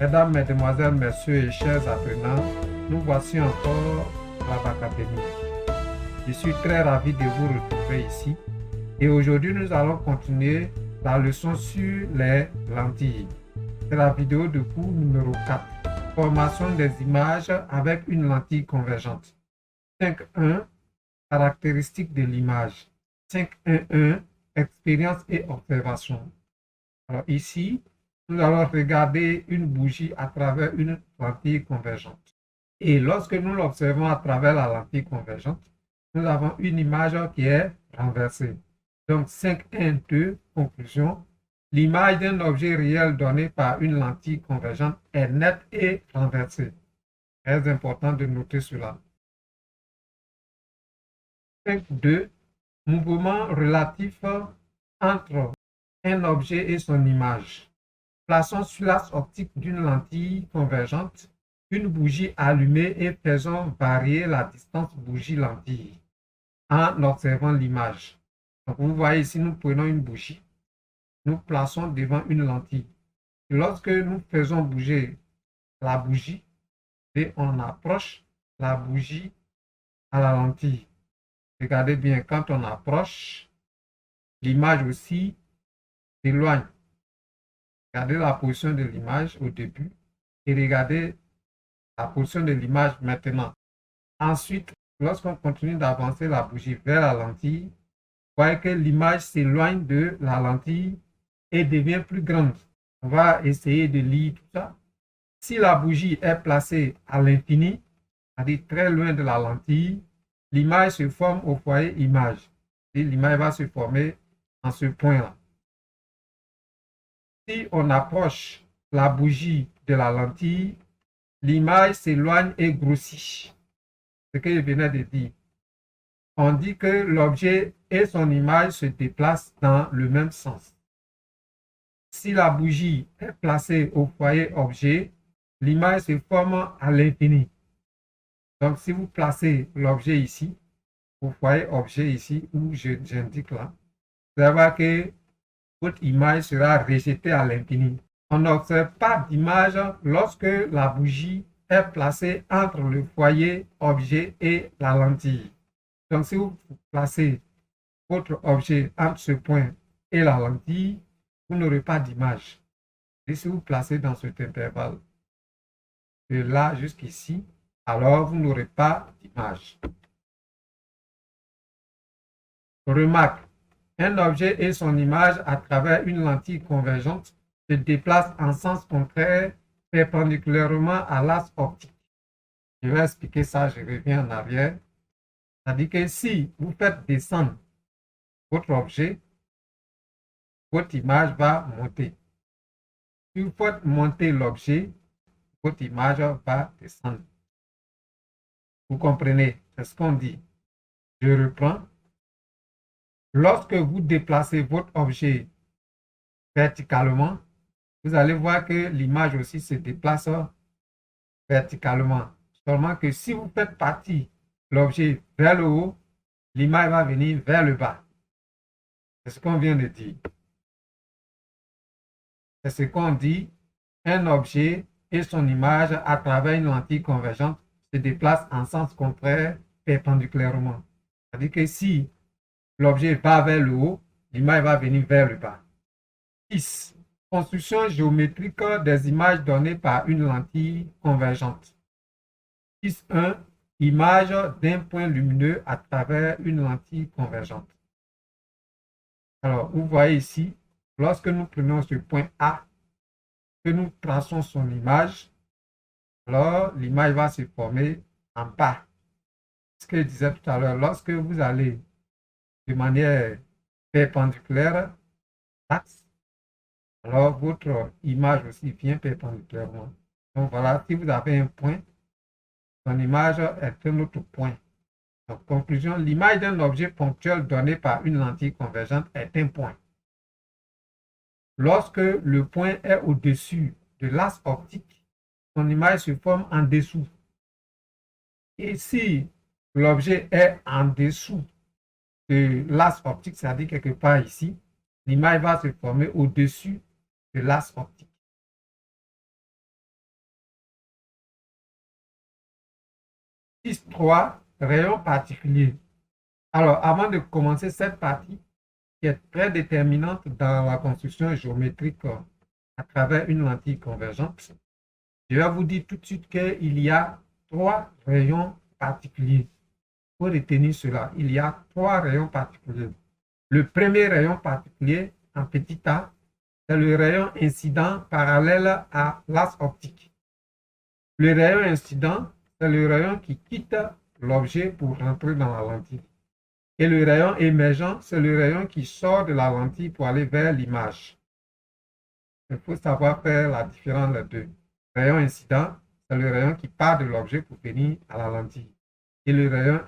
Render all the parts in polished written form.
Mesdames, Mesdemoiselles, Messieurs et chers apprenants, nous voici encore à la Académie. Je suis très ravi de vous retrouver ici et aujourd'hui nous allons continuer la leçon sur les lentilles. C'est la vidéo de cours numéro 4, formation des images avec une lentille convergente. 5.1, caractéristiques de l'image. 5.1.1, expérience et observation. Alors ici, nous allons regarder une bougie à travers une lentille convergente. Et lorsque nous l'observons à travers la lentille convergente, nous avons une image qui est renversée. Donc 5.1.2, conclusion. L'image d'un objet réel donné par une lentille convergente est nette et renversée. Très important de noter cela. 5.2, mouvement relatif entre un objet et son image. Plaçons sur l'axe optique d'une lentille convergente une bougie allumée et faisons varier la distance bougie-lentille en observant l'image. Donc vous voyez ici, nous prenons une bougie, nous plaçons devant une lentille. Lorsque nous faisons bouger la bougie, et on approche la bougie à la lentille. Regardez bien, quand on approche, l'image aussi s'éloigne. Regardez la position de l'image au début et regardez la position de l'image maintenant. Ensuite, lorsqu'on continue d'avancer la bougie vers la lentille, vous voyez que l'image s'éloigne de la lentille et devient plus grande. On va essayer de lire tout ça. Si la bougie est placée à l'infini, c'est-à-dire très loin de la lentille, l'image se forme au foyer image. Et l'image va se former en ce point-là. Si on approche la bougie de la lentille, l'image s'éloigne et grossit. Ce que je venais de dire. On dit que l'objet et son image se déplacent dans le même sens. Si la bougie est placée au foyer objet, l'image se forme à l'infini. Donc, si vous placez l'objet ici, au foyer objet ici, où j'indique là, vous allez voir que votre image sera rejetée à l'infini. On n'observe pas d'image lorsque la bougie est placée entre le foyer objet et la lentille. Donc, si vous placez votre objet entre ce point et la lentille, vous n'aurez pas d'image. Et si vous placez dans cet intervalle, de là jusqu'ici, alors vous n'aurez pas d'image. Remarque, un objet et son image à travers une lentille convergente se déplacent en sens contraire perpendiculairement à l'axe optique. Je vais expliquer ça, je reviens en arrière. C'est-à-dire que si vous faites descendre votre objet, votre image va monter. Si vous faites monter l'objet, votre image va descendre. Vous comprenez? C'est ce qu'on dit. Je reprends. Lorsque vous déplacez votre objet verticalement, vous allez voir que l'image aussi se déplace verticalement. Seulement que si vous faites partir l'objet vers le haut, l'image va venir vers le bas. C'est ce qu'on vient de dire. C'est ce qu'on dit. Un objet et son image à travers une lentille convergente se déplacent en sens contraire perpendiculairement. C'est-à-dire que si l'objet va vers le haut, l'image va venir vers le bas. 6. Construction géométrique des images données par une lentille convergente. 6.1. Image d'un point lumineux à travers une lentille convergente. Alors, vous voyez ici, lorsque nous prenons ce point A, que nous traçons son image, alors l'image va se former en bas. Ce que je disais tout à l'heure, lorsque vous allez de manière perpendiculaire, l'axe, alors votre image aussi vient perpendiculairement. Donc voilà, si vous avez un point, son image est un autre point. Donc conclusion, l'image d'un objet ponctuel donné par une lentille convergente est un point. Lorsque le point est au-dessus de l'axe optique, son image se forme en dessous. Et si l'objet est en dessous de l'axe optique, c'est-à-dire quelque part ici, l'image va se former au-dessus de l'axe optique. 6.3, rayon particulier. Alors, avant de commencer cette partie, qui est très déterminante dans la construction géométrique à travers une lentille convergente, je vais vous dire tout de suite qu'il y a 3 rayons particuliers. Il faut retenir cela. Il y a 3 rayons particuliers. Le premier rayon particulier, en petit a, c'est le rayon incident parallèle à l'axe optique. Le rayon incident, c'est le rayon qui quitte l'objet pour rentrer dans la lentille. Et le rayon émergent, c'est le rayon qui sort de la lentille pour aller vers l'image. Il faut savoir faire la différence des deux. Le rayon incident, c'est le rayon qui part de l'objet pour venir à la lentille. Et le rayon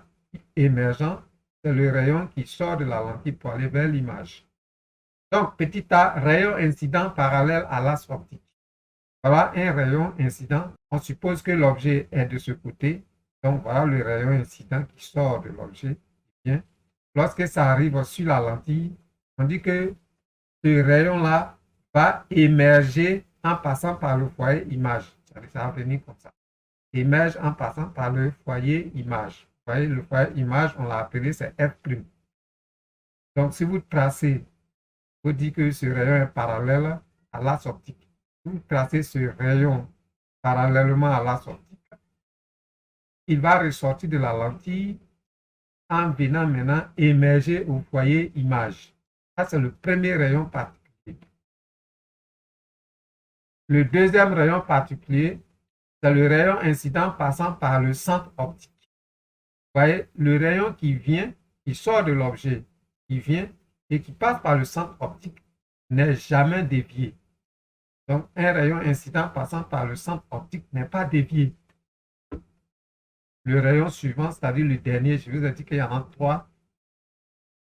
émergent, c'est le rayon qui sort de la lentille pour aller vers l'image. Donc, petit a, rayon incident parallèle à l'axe optique. Voilà un rayon incident. On suppose que l'objet est de ce côté. Donc, voilà le rayon incident qui sort de l'objet. Bien. Lorsque ça arrive sur la lentille, on dit que ce rayon-là va émerger en passant par le foyer image. Ça va venir comme ça. Émerge en passant par le foyer image. Vous voyez, le foyer image, on l'a appelé, c'est F'. Donc, si vous tracez, vous dites que ce rayon est parallèle à l'axe optique. Si vous tracez ce rayon parallèlement à l'axe optique, il va ressortir de la lentille en venant maintenant émerger au foyer image. Ça, c'est le premier rayon particulier. Le deuxième rayon particulier, c'est le rayon incident passant par le centre optique. Vous voyez, le rayon qui vient, qui sort de l'objet, qui vient et qui passe par le centre optique n'est jamais dévié. Donc, un rayon incident passant par le centre optique n'est pas dévié. Le rayon suivant, c'est-à-dire le dernier, je vous ai dit qu'il y en a 3.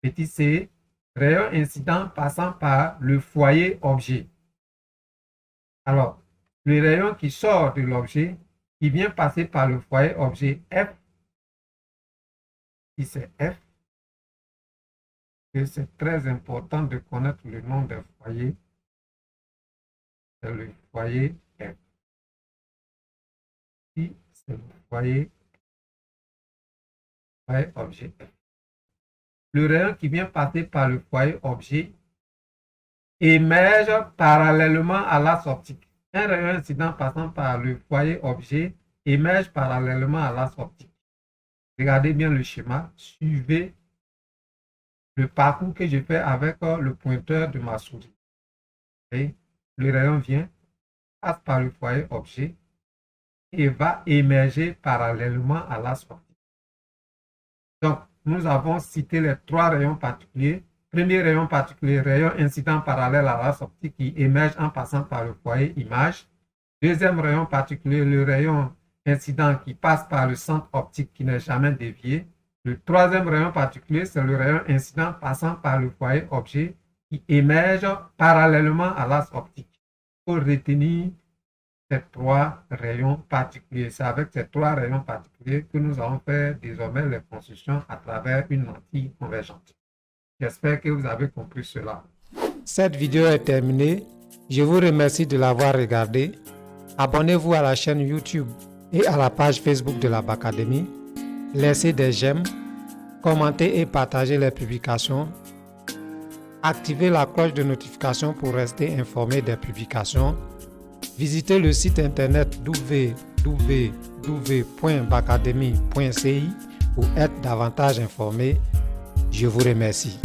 Petit c, rayon incident passant par le foyer objet. Alors, le rayon qui sort de l'objet, qui vient passer par le foyer objet F, si c'est F, et c'est très important de connaître le nom des foyers, c'est le foyer F. Si c'est le foyer objet F. Le rayon qui vient passer par le foyer objet émerge parallèlement à l'axe optique. Un rayon incident passant par le foyer objet émerge parallèlement à l'axe optique. Regardez bien le schéma, suivez le parcours que je fais avec le pointeur de ma souris. Et le rayon vient, passe par le foyer objet et va émerger parallèlement à l'axe optique. Donc, nous avons cité les 3 rayons particuliers. Premier rayon particulier, rayon incident parallèle à l'axe optique qui émerge en passant par le foyer image. Deuxième rayon particulier, le rayon incident qui passe par le centre optique qui n'est jamais dévié. Le troisième rayon particulier, c'est le rayon incident passant par le foyer objet qui émerge parallèlement à l'axe optique. Il faut retenir ces 3 rayons particuliers. C'est avec ces 3 rayons particuliers que nous allons faire désormais les constructions à travers une lentille convergente. J'espère que vous avez compris cela. Cette vidéo est terminée. Je vous remercie de l'avoir regardée. Abonnez-vous à la chaîne YouTube et à la page Facebook de la Bacadémie. Laissez des j'aime, commentez et partagez les publications. Activez la cloche de notification pour rester informé des publications. Visitez le site internet www.bacademy.ci pour être davantage informé. Je vous remercie.